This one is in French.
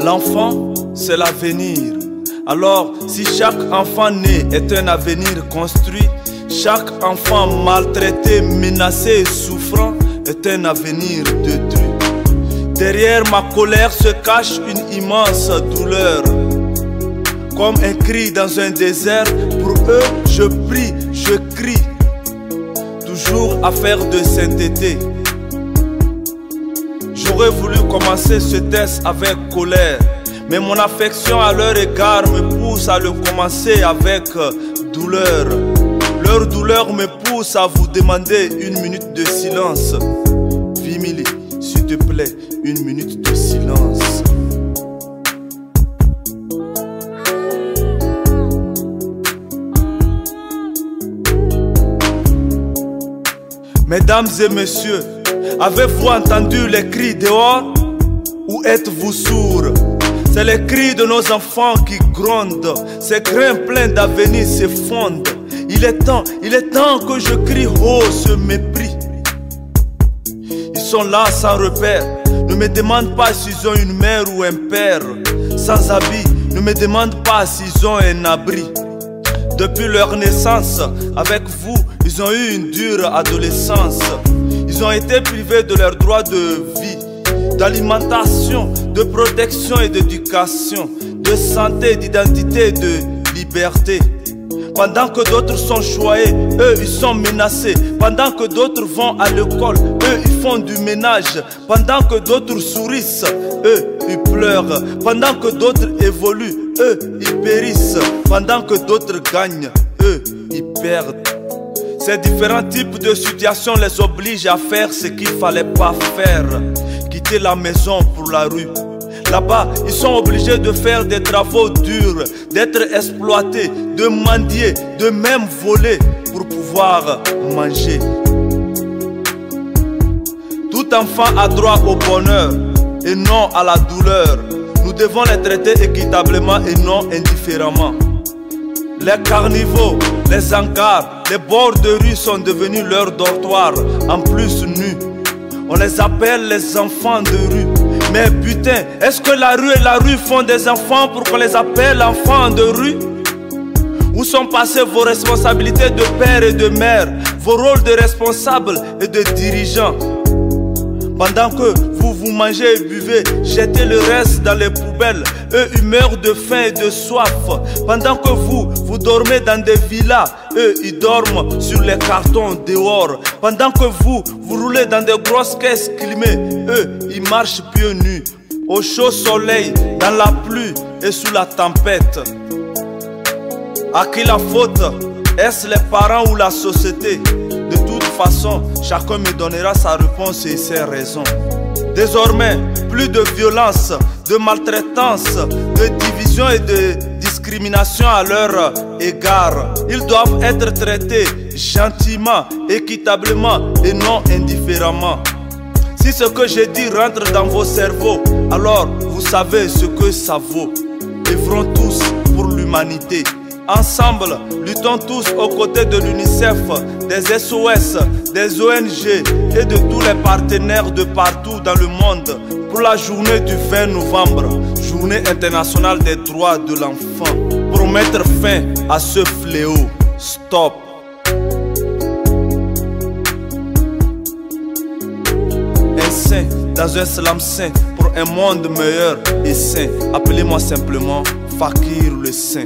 L'enfant, c'est l'avenir. Alors, si chaque enfant né est un avenir construit, chaque enfant maltraité, menacé et souffrant est un avenir détruit. Derrière ma colère se cache une immense douleur. Comme un cri dans un désert, pour eux, je prie, je crie. Toujours affaire de sainteté. J'aurais voulu commencer ce test avec colère, mais mon affection à leur égard me pousse à le commencer avec douleur. Leur douleur me pousse à vous demander une minute de silence. Vimili, s'il te plaît, une minute de silence. Mesdames et messieurs, avez-vous entendu les cris dehors? Ou êtes-vous sourds? C'est les cris de nos enfants qui grondent. Ces grains pleins d'avenir s'effondrent. Il est temps que je crie haut ce mépris. Ils sont là sans repère. Ne me demande pas s'ils ont une mère ou un père. Sans habit, ne me demande pas s'ils ont un abri. Depuis leur naissance, avec vous, ils ont eu une dure adolescence. Ils ont été privés de leurs droits de vie, d'alimentation, de protection et d'éducation, de santé, d'identité et de liberté. Pendant que d'autres sont choyés, eux ils sont menacés. Pendant que d'autres vont à l'école, eux ils font du ménage. Pendant que d'autres sourissent, eux ils pleurent. Pendant que d'autres évoluent, eux ils périssent. Pendant que d'autres gagnent, eux ils perdent. Ces différents types de situations les obligent à faire ce qu'il ne fallait pas faire. Quitter la maison pour la rue. Là-bas, ils sont obligés de faire des travaux durs, d'être exploités, de mendier, de même voler pour pouvoir manger. Tout enfant a droit au bonheur et non à la douleur. Nous devons les traiter équitablement et non indifféremment. Les carnivaux, les encarts, les bords de rue sont devenus leur dortoir, en plus nus. On les appelle les enfants de rue. Mais putain, est-ce que la rue et la rue font des enfants pour qu'on les appelle enfants de rue? Où sont passées vos responsabilités de père et de mère, vos rôles de responsables et de dirigeants? Pendant que vous mangez et buvez, jetez le reste dans les poubelles. Eux, ils meurent de faim et de soif. Pendant que vous dormez dans des villas, eux, ils dorment sur les cartons dehors. Pendant que vous roulez dans des grosses caisses climées, eux, ils marchent pieds nus, au chaud soleil, dans la pluie et sous la tempête. À qui la faute? Est-ce les parents ou la société? De toute façon, chacun me donnera sa réponse et ses raisons. Désormais, plus de violence, de maltraitance, de division et de discrimination à leur égard. Ils doivent être traités gentiment, équitablement et non indifféremment. Si ce que j'ai dit rentre dans vos cerveaux, alors vous savez ce que ça vaut. Œuvrons tous pour l'humanité. Ensemble, luttons tous aux côtés de l'UNICEF, des SOS, des ONG et de tous les partenaires de partout dans le monde pour la journée du 20 novembre, journée internationale des droits de l'enfant, pour mettre fin à ce fléau. Stop. Un saint dans un slam saint pour un monde meilleur et sain. Appelez-moi simplement Fakir le Saint.